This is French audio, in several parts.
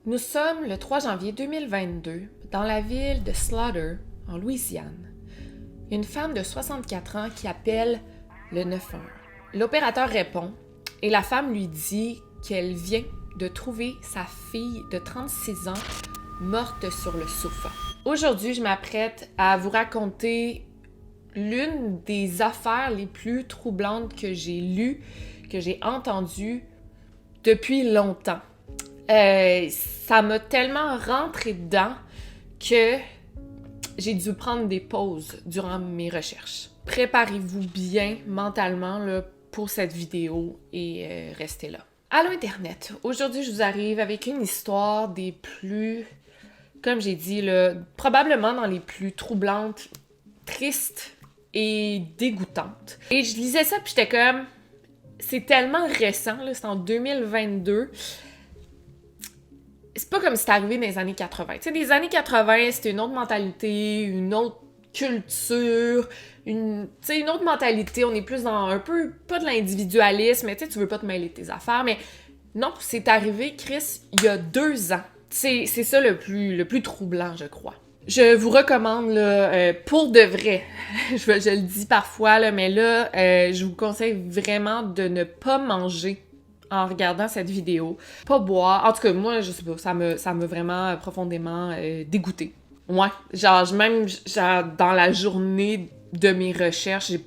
Nous sommes le 3 janvier 2022 dans la ville de Slaughter, en Louisiane. Il y a une femme de 64 ans qui appelle le 911. L'opérateur répond et la femme lui dit qu'elle vient de trouver sa fille de 36 ans morte sur le sofa. Aujourd'hui, je m'apprête à vous raconter l'une des affaires les plus troublantes que j'ai lues, que j'ai entendues depuis longtemps. Ça m'a tellement rentré dedans que j'ai dû prendre des pauses durant mes recherches. Préparez-vous bien mentalement là, pour cette vidéo et restez là. Allô Internet! Aujourd'hui, je vous arrive avec une histoire des plus, comme j'ai dit, là, probablement dans les plus troublantes, tristes et dégoûtantes. Et je lisais ça puis j'étais comme, c'est tellement récent, là, c'est en 2022. C'est pas comme si c'était arrivé dans les années 80. Tu sais, les années 80, c'était une autre mentalité, une autre culture, une autre mentalité. On est plus dans un peu, pas de l'individualisme, mais tu sais, tu veux pas te mêler de tes affaires. Mais non, c'est arrivé, Chris, il y a 2 ans. C'est ça le plus troublant, je crois. Je vous recommande, là, pour de vrai, je le dis parfois, là, mais là, je vous conseille vraiment de ne pas manger en regardant cette vidéo. Pas boire. En tout cas, moi, je sais pas, ça m'a vraiment profondément dégoûtée. Ouais, même dans la journée de mes recherches, j'ai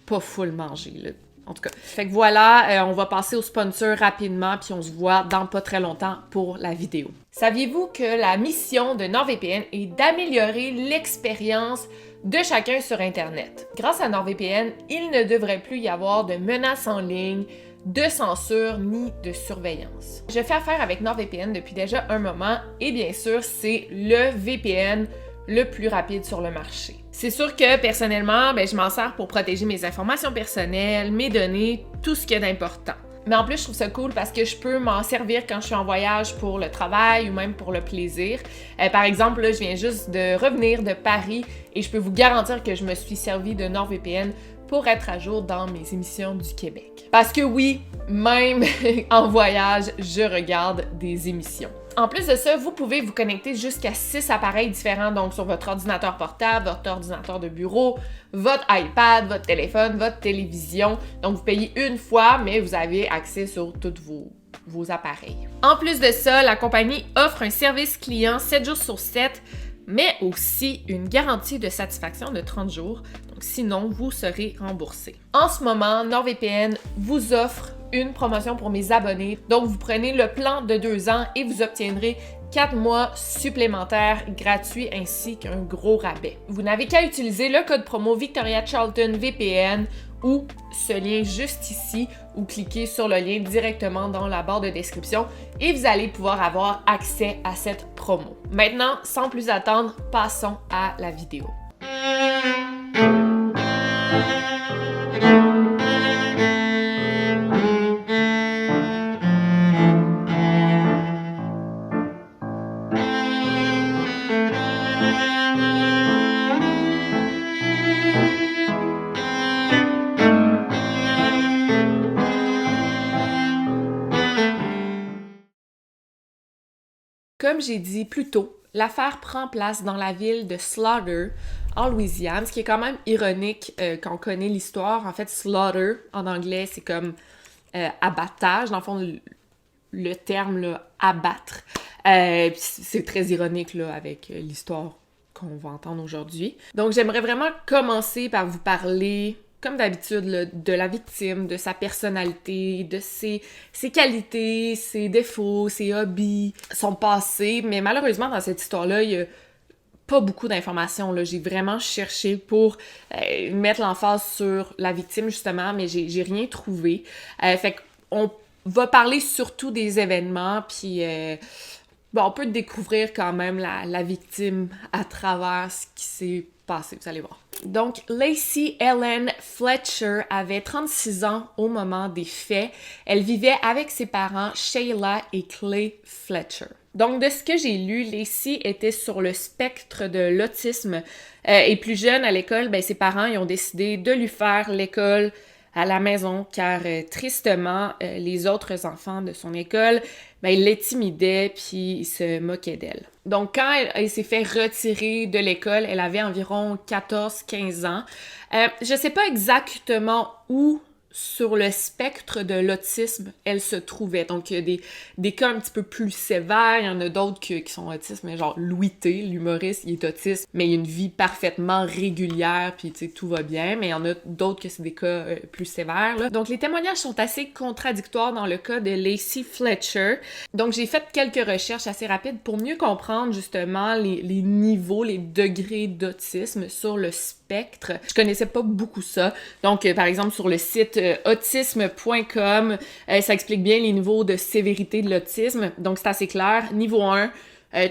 pas full mangé, là. En tout cas. Fait que voilà, on va passer au sponsor rapidement, puis on se voit dans pas très longtemps pour la vidéo. Saviez-vous que la mission de NordVPN est d'améliorer l'expérience de chacun sur Internet? Grâce à NordVPN, il ne devrait plus y avoir de menaces en ligne, de censure ni de surveillance. Je fais affaire avec NordVPN depuis déjà un moment et bien sûr, c'est le VPN le plus rapide sur le marché. C'est sûr que personnellement, je m'en sers pour protéger mes informations personnelles, mes données, tout ce qu'il y a d'important. Mais en plus, je trouve ça cool parce que je peux m'en servir quand je suis en voyage pour le travail ou même pour le plaisir. Par exemple, là, je viens juste de revenir de Paris et je peux vous garantir que je me suis servi de NordVPN pour être à jour dans mes émissions du Québec. Parce que oui, même en voyage, je regarde des émissions. En plus de ça, vous pouvez vous connecter jusqu'à 6 appareils différents, donc sur votre ordinateur portable, votre ordinateur de bureau, votre iPad, votre téléphone, votre télévision. Donc vous payez une fois, mais vous avez accès sur tous vos appareils. En plus de ça, la compagnie offre un service client 7 jours sur 7, mais aussi une garantie de satisfaction de 30 jours. Donc sinon, vous serez remboursé. En ce moment, NordVPN vous offre une promotion pour mes abonnés. Donc, vous prenez le plan de 2 ans et vous obtiendrez 4 mois supplémentaires gratuits ainsi qu'un gros rabais. Vous n'avez qu'à utiliser le code promo Victoria Charlton VPN ou ce lien juste ici ou cliquez sur le lien directement dans la barre de description et vous allez pouvoir avoir accès à cette promo. Maintenant, sans plus attendre, passons à la vidéo. Comme j'ai dit plus tôt, l'affaire prend place dans la ville de Slaughter, en Louisiane, ce qui est quand même ironique quand on connaît l'histoire. En fait, slaughter, en anglais, c'est comme abattage. Dans le fond, le terme, là, abattre. C'est très ironique, là, avec l'histoire qu'on va entendre aujourd'hui. Donc, j'aimerais vraiment commencer par vous parler, comme d'habitude, là, de la victime, de sa personnalité, de ses qualités, ses défauts, ses hobbies, son passé. Mais malheureusement, dans cette histoire-là, il y a pas beaucoup d'informations, là. J'ai vraiment cherché pour mettre l'emphase sur la victime, justement, mais j'ai rien trouvé. Fait qu'on va parler surtout des événements, puis on peut découvrir quand même la victime à travers ce qui s'est passé, vous allez voir. Donc, Lacey Ellen Fletcher avait 36 ans au moment des faits. Elle vivait avec ses parents Shayla et Clay Fletcher. Donc, de ce que j'ai lu, Lacey était sur le spectre de l'autisme et plus jeune à l'école, ses parents ils ont décidé de lui faire l'école à la maison car tristement, les autres enfants de son école, ben, ils l'intimidaient puis ils se moquaient d'elle. Donc quand elle s'est fait retirer de l'école, elle avait environ 14-15 ans. Je sais pas exactement où sur le spectre de l'autisme elle se trouvait. Donc, il y a des cas un petit peu plus sévères, il y en a d'autres qui sont autistes, mais genre Louis T, l'humoriste, il est autiste, mais il a une vie parfaitement régulière, puis tu sais, tout va bien, mais il y en a d'autres que c'est des cas plus sévères, là. Donc, les témoignages sont assez contradictoires dans le cas de Lacey Fletcher. Donc, j'ai fait quelques recherches assez rapides pour mieux comprendre, justement, les niveaux, les degrés d'autisme sur le spectre. Je connaissais pas beaucoup ça. Donc, par exemple, sur le site autisme.com, ça explique bien les niveaux de sévérité de l'autisme. Donc, c'est assez clair. Niveau 1,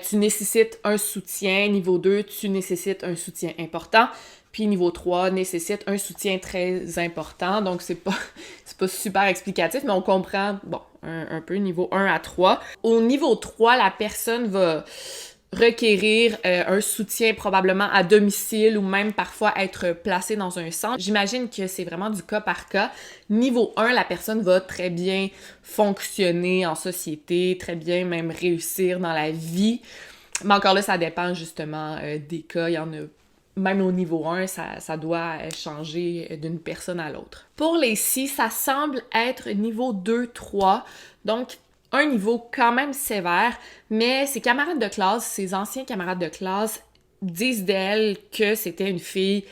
tu nécessites un soutien. Niveau 2, tu nécessites un soutien important. Puis niveau 3, nécessite un soutien très important. Donc, c'est pas super explicatif, mais on comprend, bon, un peu niveau 1 à 3. Au niveau 3, la personne va requérir un soutien probablement à domicile ou même parfois être placée dans un centre. J'imagine que c'est vraiment du cas par cas. Niveau 1, la personne va très bien fonctionner en société, très bien même réussir dans la vie. Mais encore là, ça dépend justement des cas. Il y en a, même au niveau 1, ça doit changer d'une personne à l'autre. Pour les Lacey, ça semble être niveau 2-3. Donc, un niveau quand même sévère, mais ses camarades de classe, ses anciens camarades de classe, disent d'elle que c'était une fille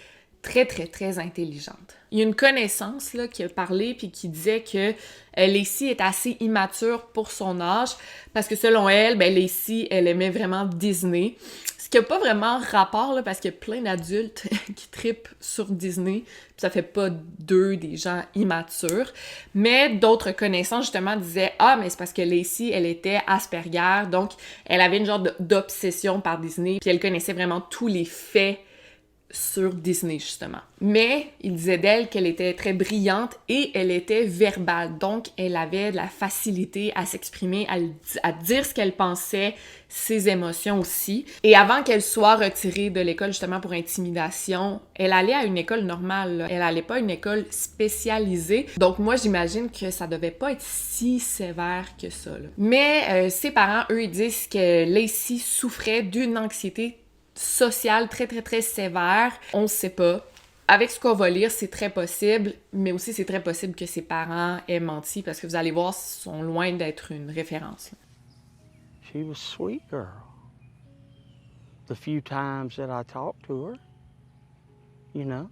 très, très, très intelligente. Il y a une connaissance là, qui a parlé puis qui disait que Lacey est assez immature pour son âge parce que selon elle, ben Lacey, elle aimait vraiment Disney. Ce qui n'a pas vraiment rapport là, parce qu'il y a plein d'adultes qui trippent sur Disney puis ça fait pas d'eux des gens immatures. Mais d'autres connaissances justement disaient « Ah, mais c'est parce que Lacey, elle était Asperger, donc elle avait une genre d'obsession par Disney puis elle connaissait vraiment tous les faits sur Disney, justement. Mais il disait d'elle qu'elle était très brillante et elle était verbale. Donc, elle avait de la facilité à s'exprimer, à dire ce qu'elle pensait, ses émotions aussi. Et avant qu'elle soit retirée de l'école, justement, pour intimidation, elle allait à une école normale, là. Elle allait pas à une école spécialisée. Donc, moi, j'imagine que ça devait pas être si sévère que ça, là. Mais ses parents, eux, ils disent que Lacey souffrait d'une anxiété sociale très, très, très sévère. On ne sait pas. Avec ce qu'on va lire, c'est très possible, mais aussi c'est très possible que ses parents aient menti parce que vous allez voir, ils sont loin d'être une référence. She was sweet girl. The few times that I talked to her, you know.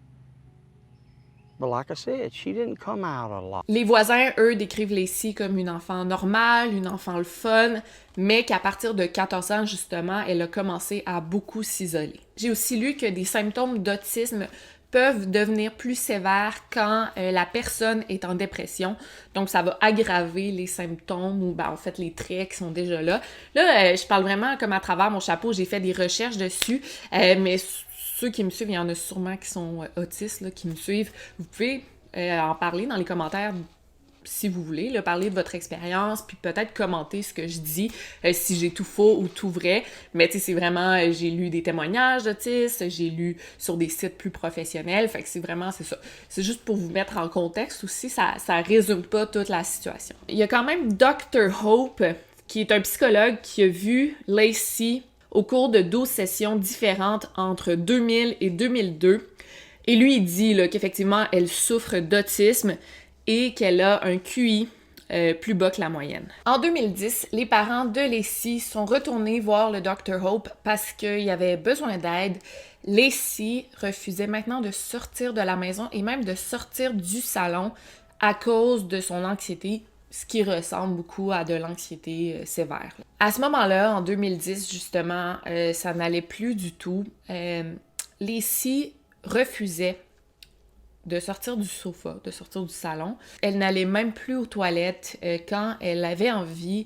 But like I said, she didn't come out a lot. Les voisins, eux, décrivent Lacey comme une enfant normale, une enfant le fun, mais qu'à partir de 14 ans, justement, elle a commencé à beaucoup s'isoler. J'ai aussi lu que des symptômes d'autisme peuvent devenir plus sévères quand la personne est en dépression. Donc, ça va aggraver les symptômes ou, en fait, les traits qui sont déjà là. Là, je parle vraiment comme à travers mon chapeau. J'ai fait des recherches dessus, mais ceux qui me suivent, il y en a sûrement qui sont autistes, là, qui me suivent. Vous pouvez en parler dans les commentaires si vous voulez, là, parler de votre expérience, puis peut-être commenter ce que je dis, si j'ai tout faux ou tout vrai. Mais tu sais, c'est vraiment, j'ai lu des témoignages d'autistes, j'ai lu sur des sites plus professionnels, fait que c'est vraiment, c'est ça. C'est juste pour vous mettre en contexte aussi, ça résume pas toute la situation. Il y a quand même Dr. Hope, qui est un psychologue qui a vu Lacey au cours de 12 sessions différentes entre 2000 et 2002. Et lui, il dit là, qu'effectivement, elle souffre d'autisme et qu'elle a un QI plus bas que la moyenne. En 2010, les parents de Lacey sont retournés voir le Dr. Hope parce qu'il avait besoin d'aide. Lacey refusait maintenant de sortir de la maison et même de sortir du salon à cause de son anxiété, ce qui ressemble beaucoup à de l'anxiété sévère. À ce moment-là, en 2010, justement, ça n'allait plus du tout. Lacey refusait de sortir du sofa, de sortir du salon. Elle n'allait même plus aux toilettes. Quand elle avait envie,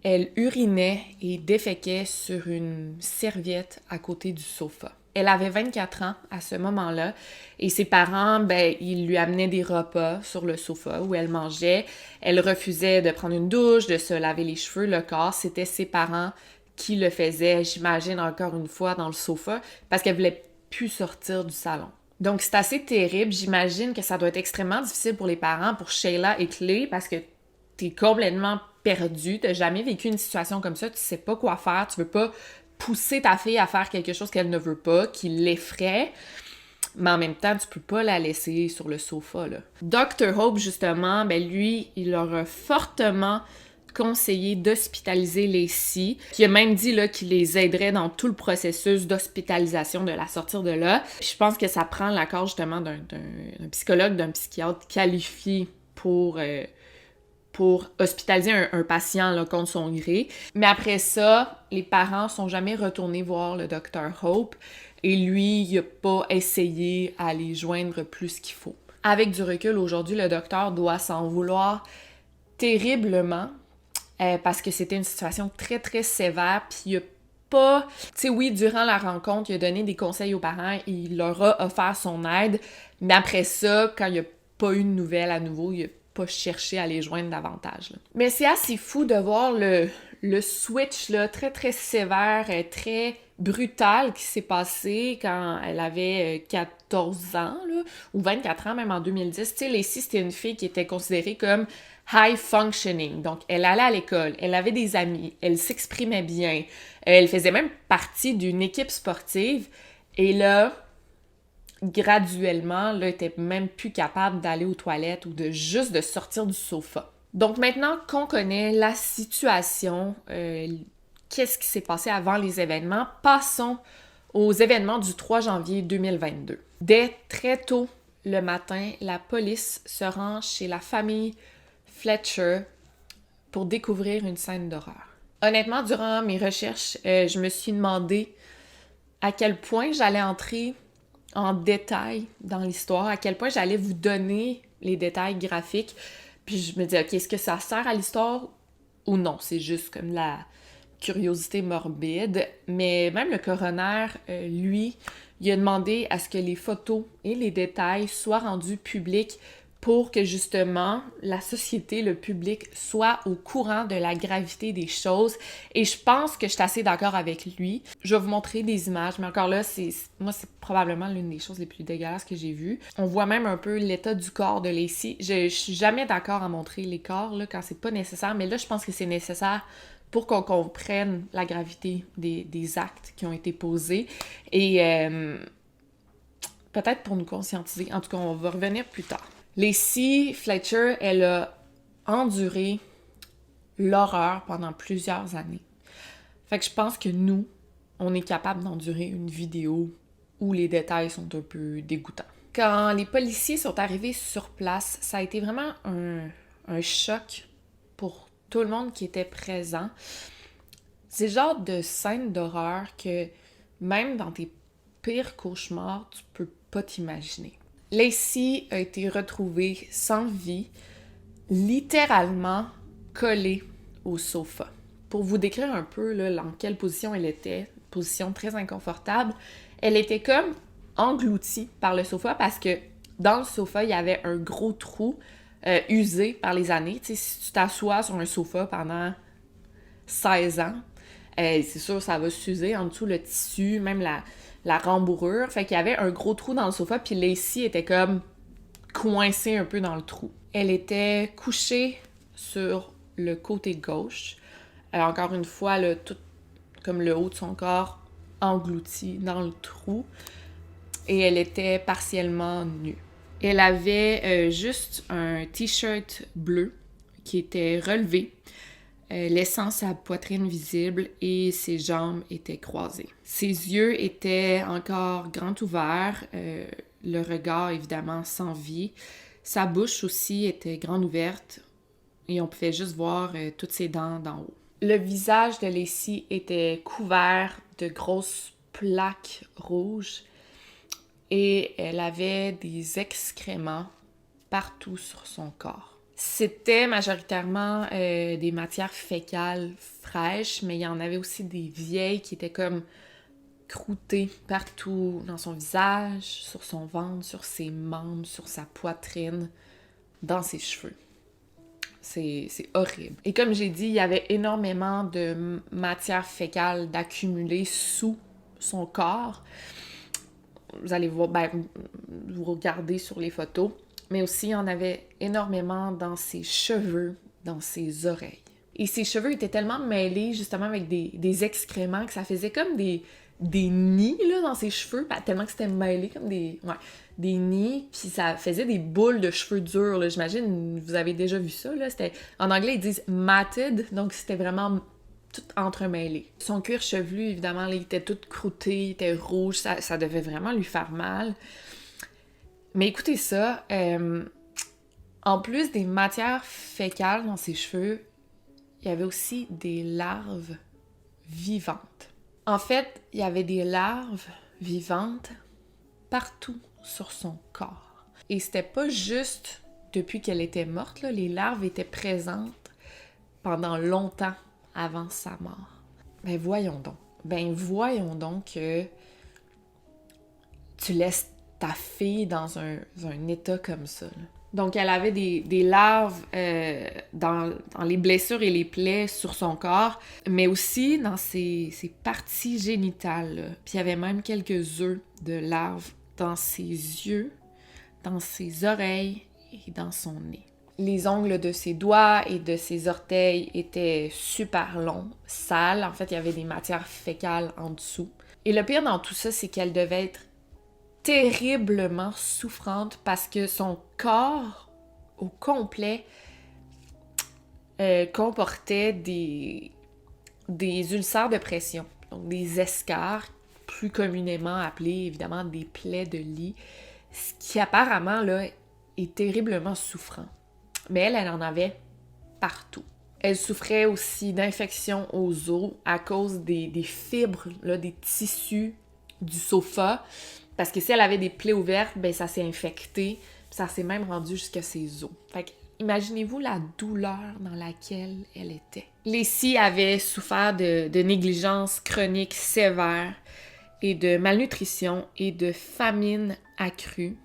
elle urinait et déféquait sur une serviette à côté du sofa. Elle avait 24 ans à ce moment-là et ses parents, ils lui amenaient des repas sur le sofa où elle mangeait. Elle refusait de prendre une douche, de se laver les cheveux, le corps. C'était ses parents qui le faisaient, j'imagine encore une fois, dans le sofa parce qu'elle voulait plus sortir du salon. Donc, c'est assez terrible. J'imagine que ça doit être extrêmement difficile pour les parents, pour Sheila et Clay, parce que t'es complètement perdu. T'as jamais vécu une situation comme ça. Tu sais pas quoi faire. Tu veux pas pousser ta fille à faire quelque chose qu'elle ne veut pas, qui l'effraie. Mais en même temps, tu peux pas la laisser sur le sofa, là. Dr. Hope, justement, ben lui, il leur a fortement conseillé d'hospitaliser Lacey. Puis il a même dit là, qu'il les aiderait dans tout le processus d'hospitalisation, de la sortir de là. Puis je pense que ça prend l'accord justement d'un psychologue, d'un psychiatre qualifié pour hospitaliser un patient là, contre son gré. Mais après ça, les parents sont jamais retournés voir le Dr. Hope et lui, il a pas essayé à les joindre plus qu'il faut. Avec du recul, aujourd'hui, le docteur doit s'en vouloir terriblement parce que c'était une situation très, très sévère, puis il a pas... Tu sais, oui, durant la rencontre, il a donné des conseils aux parents, il leur a offert son aide, mais après ça, quand il n'y a pas eu de nouvelles à nouveau, il a pas cherché à les joindre davantage. Là. Mais c'est assez fou de voir le switch là, très, très sévère, très brutal qui s'est passé quand elle avait 14 ans, là, ou 24 ans, même en 2010. Tu sais, Lacey, c'était une fille qui était considérée comme high functioning. Donc, elle allait à l'école, elle avait des amis, elle s'exprimait bien, elle faisait même partie d'une équipe sportive. Et là, graduellement, là, elle était même plus capable d'aller aux toilettes ou de juste de sortir du sofa. Donc maintenant qu'on connaît la situation, qu'est-ce qui s'est passé avant les événements, passons aux événements du 3 janvier 2022. Dès très tôt le matin, la police se rend chez la famille Fletcher pour découvrir une scène d'horreur. Honnêtement, durant mes recherches, je me suis demandé à quel point j'allais entrer en détail dans l'histoire, à quel point j'allais vous donner les détails graphiques. Puis je me dis, OK, est-ce que ça sert à l'histoire ou non? C'est juste comme la curiosité morbide. Mais même le coroner, lui, il a demandé à ce que les photos et les détails soient rendus publics pour que justement la société, le public, soit au courant de la gravité des choses. Et je pense que je suis assez d'accord avec lui. Je vais vous montrer des images, mais encore là, c'est probablement l'une des choses les plus dégueulasses que j'ai vues. On voit même un peu l'état du corps de Lacey. Je suis jamais d'accord à montrer les corps là, quand c'est pas nécessaire, mais là, je pense que c'est nécessaire pour qu'on comprenne la gravité des actes qui ont été posés. Et peut-être pour nous conscientiser. En tout cas, on va revenir plus tard. Lacey Fletcher, elle a enduré l'horreur pendant plusieurs années. Fait que je pense que nous, on est capable d'endurer une vidéo où les détails sont un peu dégoûtants. Quand les policiers sont arrivés sur place, ça a été vraiment un choc pour tout le monde qui était présent. C'est le genre de scène d'horreur que même dans tes pires cauchemars, tu peux pas t'imaginer. Lacey a été retrouvée sans vie, littéralement collée au sofa. Pour vous décrire un peu là, dans quelle position elle était, position très inconfortable, elle était comme engloutie par le sofa parce que dans le sofa, il y avait un gros trou usé par les années. Tu sais, si tu t'assois sur un sofa pendant 16 ans, c'est sûr ça va s'user en dessous le tissu, même la rembourrure. Fait qu'il y avait un gros trou dans le sofa, puis Lacey était comme coincée un peu dans le trou. Elle était couchée sur le côté gauche. Encore une fois, tout comme le haut de son corps englouti dans le trou. Et elle était partiellement nue. Elle avait juste un t-shirt bleu qui était relevé, laissant sa poitrine visible et ses jambes étaient croisées. Ses yeux étaient encore grands ouverts, le regard évidemment sans vie. Sa bouche aussi était grande ouverte et on pouvait juste voir toutes ses dents d'en haut. Le visage de Lacey était couvert de grosses plaques rouges et elle avait des excréments partout sur son corps. C'était majoritairement des matières fécales fraîches, mais il y en avait aussi des vieilles qui étaient comme croûtées partout dans son visage, sur son ventre, sur ses membres, sur sa poitrine, dans ses cheveux. C'est horrible. Et comme j'ai dit, il y avait énormément de matière fécale d'accumuler sous son corps. vous allez voir, vous regardez sur les photos, mais aussi il y en avait énormément dans ses cheveux, dans ses oreilles. Et ses cheveux étaient tellement mêlés justement avec des excréments que ça faisait comme des nids là, dans ses cheveux, tellement que c'était mêlé comme des nids, puis ça faisait des boules de cheveux durs, là. J'imagine, vous avez déjà vu ça, là. En anglais, ils disent « matted », donc c'était vraiment tout entremêlé. Son cuir chevelu, évidemment, là, il était tout croûté, il était rouge, ça devait vraiment lui faire mal. Mais écoutez ça, en plus des matières fécales dans ses cheveux, il y avait aussi des larves vivantes. En fait, il y avait des larves vivantes partout sur son corps. Et c'était pas juste depuis qu'elle était morte, là, les larves étaient présentes pendant longtemps avant sa mort. Ben voyons donc que tu laisses ta fille dans un état comme ça, là. Donc, elle avait des larves dans les blessures et les plaies sur son corps, mais aussi dans ses parties génitales, là. Puis il y avait même quelques œufs de larves dans ses yeux, dans ses oreilles et dans son nez. Les ongles de ses doigts et de ses orteils étaient super longs, sales. En fait, il y avait des matières fécales en dessous. Et le pire dans tout ça, c'est qu'elle devait être terriblement souffrante parce que son corps au complet comportait des ulcères de pression, donc des escarres, plus communément appelées évidemment des plaies de lit, ce qui apparemment là, est terriblement souffrant. Mais elle en avait partout. Elle souffrait aussi d'infections aux os à cause des fibres, là, des tissus du sofa. Parce que si elle avait des plaies ouvertes, ben ça s'est infecté, puis ça s'est même rendu jusqu'à ses os. Fait que, imaginez-vous la douleur dans laquelle elle était. Lacey avait souffert de négligence chronique sévère et de malnutrition et de famine accrue.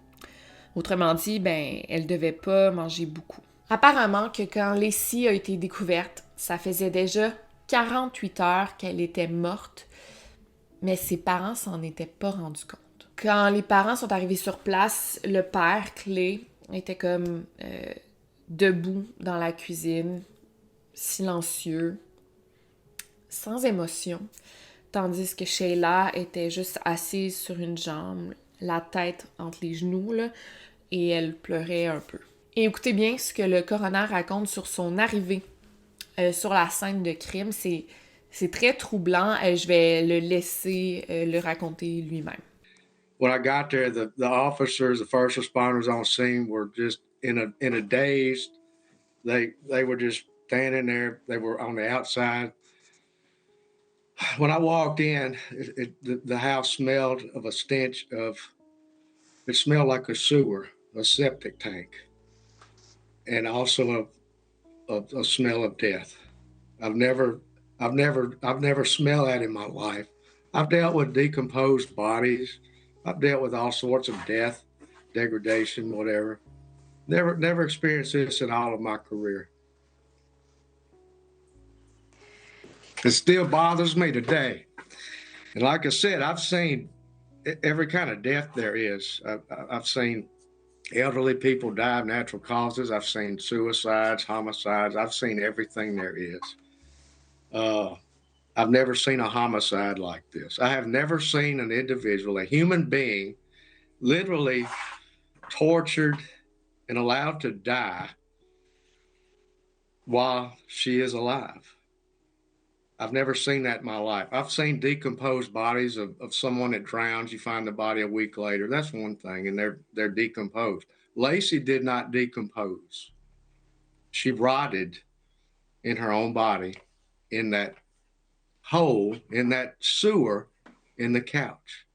Autrement dit, ben, elle devait pas manger beaucoup. Apparemment que quand Lacey a été découverte, ça faisait déjà 48 heures qu'elle était morte, mais ses parents s'en étaient pas rendus compte. Quand les parents sont arrivés sur place, le père, Clay, était comme debout dans la cuisine, silencieux, sans émotion, tandis que Sheila était juste assise sur une jambe, la tête entre les genoux, là, et elle pleurait un peu. Et écoutez bien ce que le coroner raconte sur son arrivée sur la scène de crime. C'est très troublant. Je vais le laisser le raconter lui-même. When I got there, the officers, the first responders on scene were just in a daze. They were just standing there. They were on the outside. When I walked in, the house smelled of a stench of. It smelled like a sewer, a septic tank, and also a smell of death. I've never smelled that in my life. I've dealt with decomposed bodies. I've dealt with all sorts of death, degradation, whatever. Never experienced this in all of my career. It still bothers me today. And like I said, I've seen every kind of death there is. I've seen elderly people die of natural causes. I've seen suicides, homicides. I've seen everything there is. I've never seen a homicide like this. I have never seen an individual, a human being, literally tortured and allowed to die while she is alive. I've never seen that in my life. I've seen decomposed bodies of someone that drowns. You find the body a week later. That's one thing, and they're decomposed. Lacey did not decompose. She rotted in her own body in that hole, in that sewer, in the couch.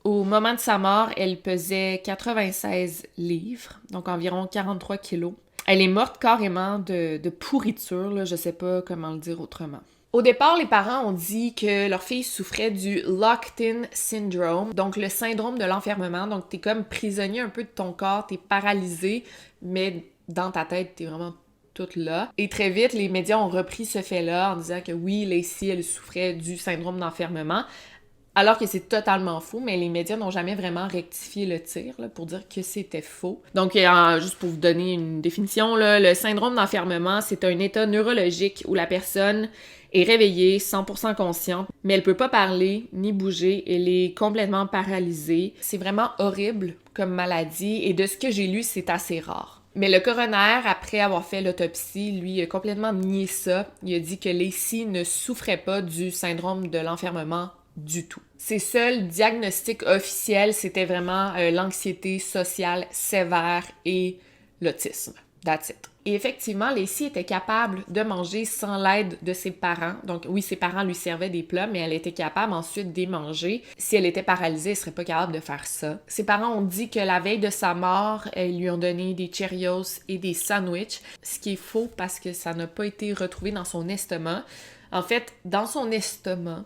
Au moment de sa mort, elle pesait 96 livres, donc environ 43 kilos. Elle est morte carrément de pourriture, là, je sais pas comment le dire autrement. Au départ, les parents ont dit que leur fille souffrait du locked-in syndrome, donc le syndrome de l'enfermement. Donc t'es comme prisonnier un peu de ton corps, t'es paralysé, mais dans ta tête, t'es vraiment toute là. Et très vite, les médias ont repris ce fait-là en disant que oui, Lacey, elle souffrait du syndrome d'enfermement. Alors que c'est totalement faux, mais les médias n'ont jamais vraiment rectifié le tir là, pour dire que c'était faux. Donc, juste pour vous donner une définition, là, le syndrome d'enfermement, c'est un état neurologique où la personne est réveillée, 100% consciente, mais elle peut pas parler ni bouger, elle est complètement paralysée. C'est vraiment horrible comme maladie, et de ce que j'ai lu, c'est assez rare. Mais le coroner, après avoir fait l'autopsie, lui, a complètement nié ça. Il a dit que Lacey ne souffrait pas du syndrome de l'enfermement du tout. Ses seuls diagnostics officiels, c'était vraiment l'anxiété sociale sévère et l'autisme. That's it. Et effectivement, Lacey était capable de manger sans l'aide de ses parents. Donc oui, ses parents lui servaient des plats, mais elle était capable ensuite d'y manger. Si elle était paralysée, elle serait pas capable de faire ça. Ses parents ont dit que la veille de sa mort, ils lui ont donné des Cheerios et des sandwichs, ce qui est faux parce que ça n'a pas été retrouvé dans son estomac. En fait, dans son estomac,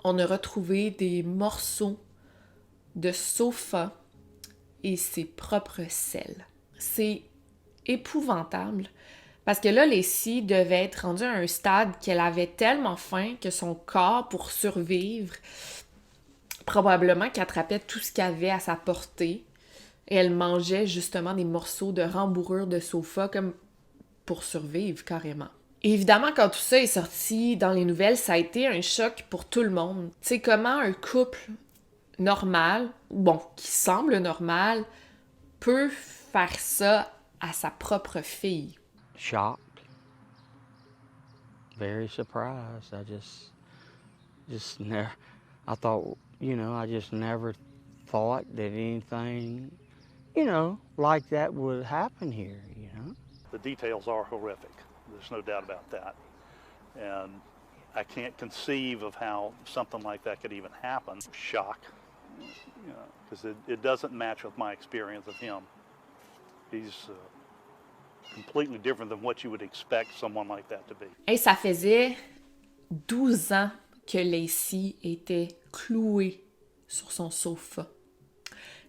on a retrouvé des morceaux de sofa et ses propres selles. C'est épouvantable. Parce que là, Lacey devait être rendue à un stade qu'elle avait tellement faim que son corps, pour survivre, probablement qu'attrapait tout ce qu'il y avait à sa portée. Et elle mangeait justement des morceaux de rembourrure de sofa comme pour survivre carrément. Et évidemment, quand tout ça est sorti dans les nouvelles, ça a été un choc pour tout le monde. Tu sais, comment un couple normal, bon, qui semble normal, peut faire ça à sa propre fille. Shocked. Very surprised. I thought, I just never thought that anything, like that would happen here, The details are horrific. There's no doubt about that. And I can't conceive of how something like that could even happen. Shock, because it doesn't match with my experience of him. He's completely different than what you would expect someone like that to be. Et ça faisait 12 ans que Lacey était clouée sur son sofa.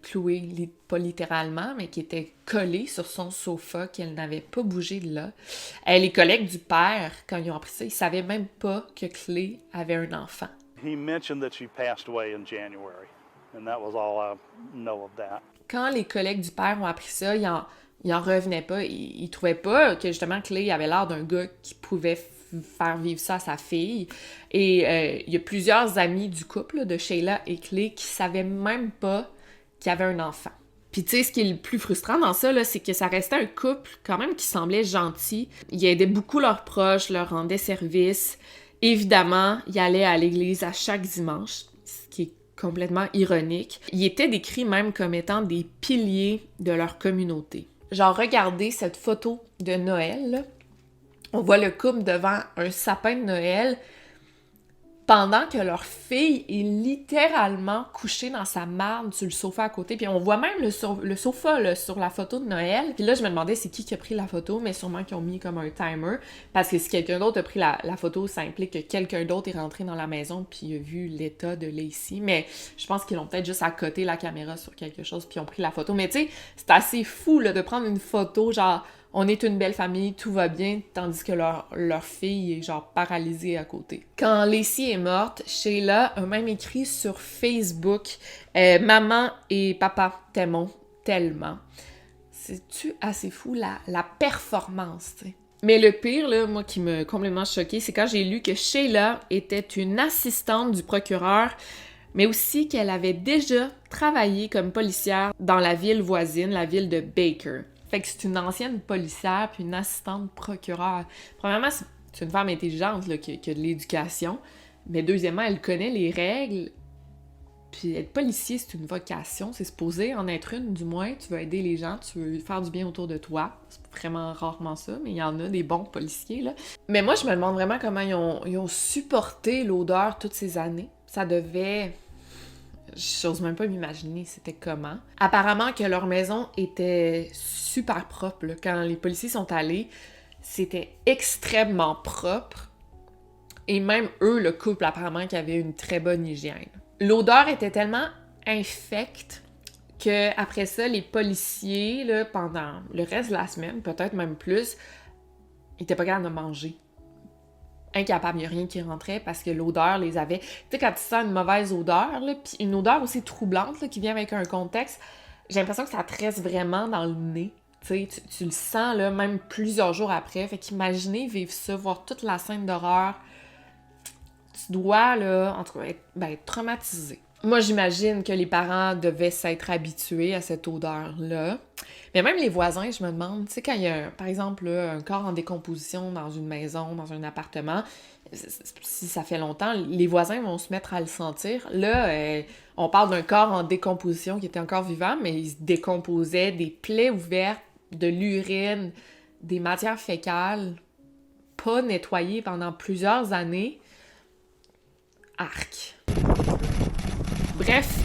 Clouée, pas littéralement, mais qui était collée sur son sofa, qu'elle n'avait pas bougé de là. Les collègues du père, quand ils ont appris ça, ils savaient même pas que Clay avait un enfant. He mentioned that she passed away in January, and that was all I know of that. Quand les collègues du père ont appris ça, ils en revenaient pas. Ils trouvaient pas que justement Clay avait l'air d'un gars qui pouvait faire vivre ça à sa fille. Et il y a plusieurs amis du couple, de Sheila et Clay, qui savaient même pas qu'il y avait un enfant. Puis tu sais, ce qui est le plus frustrant dans ça, là, c'est que ça restait un couple quand même qui semblait gentil. Ils aidaient beaucoup leurs proches, leur rendaient service. Évidemment, ils allaient à l'église à chaque dimanche, ce qui est complètement ironique. Ils étaient décrits même comme étant des piliers de leur communauté. Genre, regardez cette photo de Noël, là. On voit le couple devant un sapin de Noël pendant que leur fille est littéralement couchée dans sa marde sur le sofa à côté. Puis on voit même le sofa là, sur la photo de Noël. Puis là, je me demandais c'est qui a pris la photo, mais sûrement qu'ils ont mis comme un timer. Parce que si quelqu'un d'autre a pris la photo, ça implique que quelqu'un d'autre est rentré dans la maison puis a vu l'état de Lacey. Mais je pense qu'ils l'ont peut-être juste accoté la caméra sur quelque chose puis ont pris la photo. Mais tu sais, c'est assez fou là, de prendre une photo genre... On est une belle famille, tout va bien, tandis que leur fille est genre paralysée à côté. Quand Lacey est morte, Sheila a même écrit sur Facebook « Maman et papa t'aimons tellement ». C'est-tu assez fou, la performance, tu sais. Mais le pire, là, moi, qui m'a complètement choquée, c'est quand j'ai lu que Sheila était une assistante du procureur, mais aussi qu'elle avait déjà travaillé comme policière dans la ville voisine, la ville de Baker. Fait que c'est une ancienne policière puis une assistante procureur. Premièrement, c'est une femme intelligente là, qui a de l'éducation. Mais deuxièmement, elle connaît les règles. Puis être policier, c'est une vocation. C'est supposé en être une, du moins. Tu veux aider les gens, tu veux faire du bien autour de toi. C'est vraiment rarement ça, mais il y en a des bons policiers, là. Mais moi, je me demande vraiment comment ils ont supporté l'odeur toutes ces années. Ça devait... J'ose même pas m'imaginer c'était comment. Apparemment que leur maison était super propre. Là. Quand les policiers sont allés, c'était extrêmement propre. Et même eux, le couple, apparemment, qui avait une très bonne hygiène. L'odeur était tellement infecte que après ça, les policiers, là, pendant le reste de la semaine, peut-être même plus, ils étaient pas capables de manger. incapables, il n'y a rien qui rentrait parce que l'odeur les avait... Tu sais, quand tu sens une mauvaise odeur, là, puis une odeur aussi troublante là, qui vient avec un contexte, j'ai l'impression que ça te reste vraiment dans le nez. Tu sais, tu le sens là, même plusieurs jours après. Fait qu'imaginez vivre ça, voir toute la scène d'horreur. Tu dois, là, en tout cas, être traumatisé. Moi, j'imagine que les parents devaient s'être habitués à cette odeur-là. Mais même les voisins, je me demande, tu sais, quand il y a, par exemple, là, un corps en décomposition dans une maison, dans un appartement, si ça fait longtemps, les voisins vont se mettre à le sentir. Là, on parle d'un corps en décomposition qui était encore vivant, mais il se décomposait, des plaies ouvertes, de l'urine, des matières fécales, pas nettoyées pendant plusieurs années. Arc. Bref,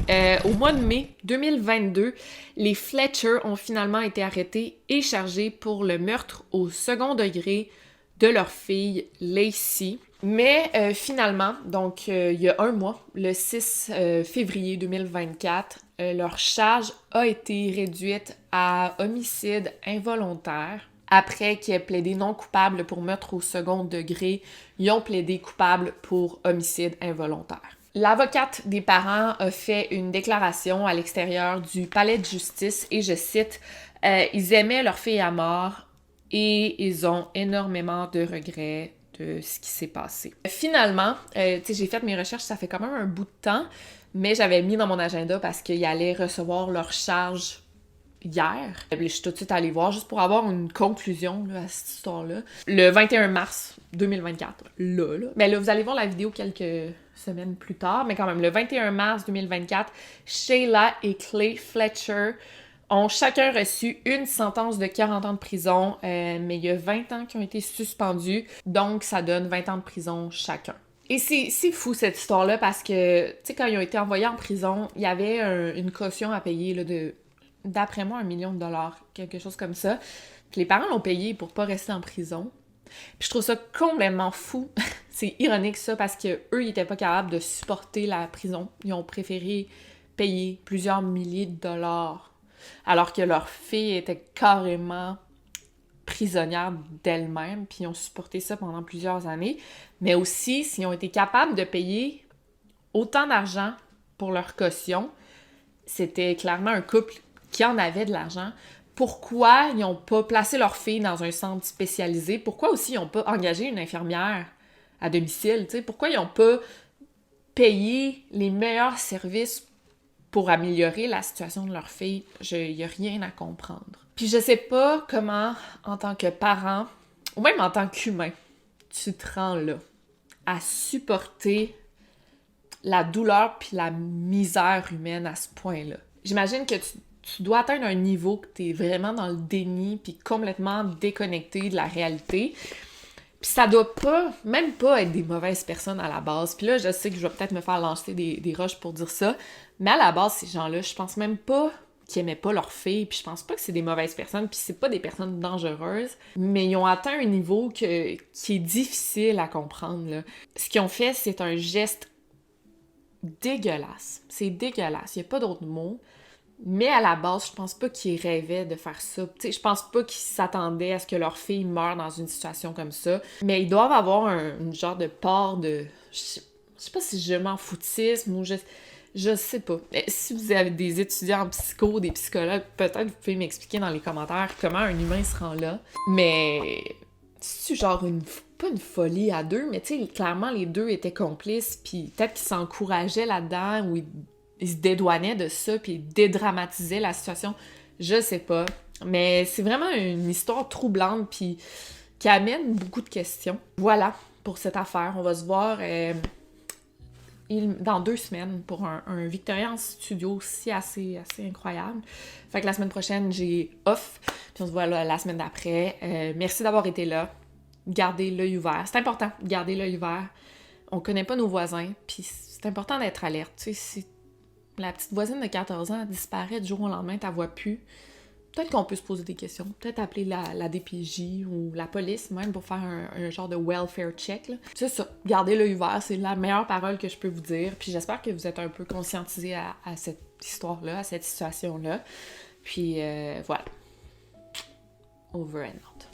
au mois de mai 2022, les Fletcher ont finalement été arrêtés et chargés pour le meurtre au second degré de leur fille Lacey. Mais finalement, donc il y a un mois, le 6 février 2024, leur charge a été réduite à homicide involontaire. Après qu'ils aient plaidé non coupable pour meurtre au second degré, ils ont plaidé coupable pour homicide involontaire. L'avocate des parents a fait une déclaration à l'extérieur du palais de justice et je cite « Ils aimaient leur fille à mort et ils ont énormément de regrets de ce qui s'est passé. » Finalement, j'ai fait mes recherches, ça fait quand même un bout de temps, mais j'avais mis dans mon agenda parce qu'ils allaient recevoir leur charge hier. Je suis tout de suite allée voir juste pour avoir une conclusion là, à cette histoire-là. Le 21 mars 2024, là. Mais là, vous allez voir la vidéo quelques semaines plus tard, mais quand même, le 21 mars 2024, Sheila et Clay Fletcher ont chacun reçu une sentence de 40 ans de prison, mais il y a 20 ans qui ont été suspendus, donc ça donne 20 ans de prison chacun. Et c'est fou cette histoire-là parce que, tu sais, quand ils ont été envoyés en prison, il y avait une caution à payer là, d'après moi, $1 million, quelque chose comme ça. Puis les parents l'ont payé pour pas rester en prison. Puis je trouve ça complètement fou. C'est ironique ça parce que eux ils étaient pas capables de supporter la prison. Ils ont préféré payer plusieurs milliers de dollars alors que leur fille était carrément prisonnière d'elle-même, puis ils ont supporté ça pendant plusieurs années. Mais aussi, s'ils ont été capables de payer autant d'argent pour leur caution, c'était clairement un couple qui en avait de l'argent. Pourquoi ils n'ont pas placé leur fille dans un centre spécialisé? Pourquoi aussi ils n'ont pas engagé une infirmière à domicile? T'sais? Pourquoi ils n'ont pas payé les meilleurs services pour améliorer la situation de leur fille? Il n'y a rien à comprendre. Puis je sais pas comment, en tant que parent, ou même en tant qu'humain, tu te rends là, à supporter la douleur puis la misère humaine à ce point-là. J'imagine que tu dois atteindre un niveau que t'es vraiment dans le déni puis complètement déconnecté de la réalité. Puis ça doit pas, même pas être des mauvaises personnes à la base. Puis là, je sais que je vais peut-être me faire lancer des roches pour dire ça, mais à la base, ces gens-là, je pense même pas qu'ils aimaient pas leur fille, puis je pense pas que c'est des mauvaises personnes, puis c'est pas des personnes dangereuses, mais ils ont atteint un niveau qui est difficile à comprendre, là. Ce qu'ils ont fait, c'est un geste dégueulasse. C'est dégueulasse, il y a pas d'autre mot. Mais à la base, je pense pas qu'ils rêvaient de faire ça. T'sais, je pense pas qu'ils s'attendaient à ce que leur fille meure dans une situation comme ça. Mais ils doivent avoir une genre de part de... Je sais pas si je m'en foutisme ou je sais pas. Si vous avez des étudiants en psycho, des psychologues, peut-être vous pouvez m'expliquer dans les commentaires comment un humain se rend là. Mais c'est genre pas une folie à deux, mais tu sais, clairement les deux étaient complices, puis peut-être qu'ils s'encourageaient là-dedans ou ils se dédouanaient de ça, puis ils dédramatisaient la situation. Je sais pas. Mais c'est vraiment une histoire troublante, puis qui amène beaucoup de questions. Voilà pour cette affaire. On va se voir dans 2 semaines pour un Victoria en studio aussi assez incroyable. Fait que la semaine prochaine, j'ai off, puis on se voit là, la semaine d'après. Merci d'avoir été là. Gardez l'œil ouvert. C'est important de garder l'œil ouvert. On connaît pas nos voisins, puis c'est important d'être alerte. Tu sais, si la petite voisine de 14 ans disparaît du jour au lendemain, t'as vois plus. Peut-être qu'on peut se poser des questions. Peut-être appeler la DPJ ou la police même pour faire un genre de welfare check. Là. C'est ça. Gardez l'œil ouvert. C'est la meilleure parole que je peux vous dire. Puis j'espère que vous êtes un peu conscientisés à cette histoire-là, à cette situation-là. Puis voilà. Over and out.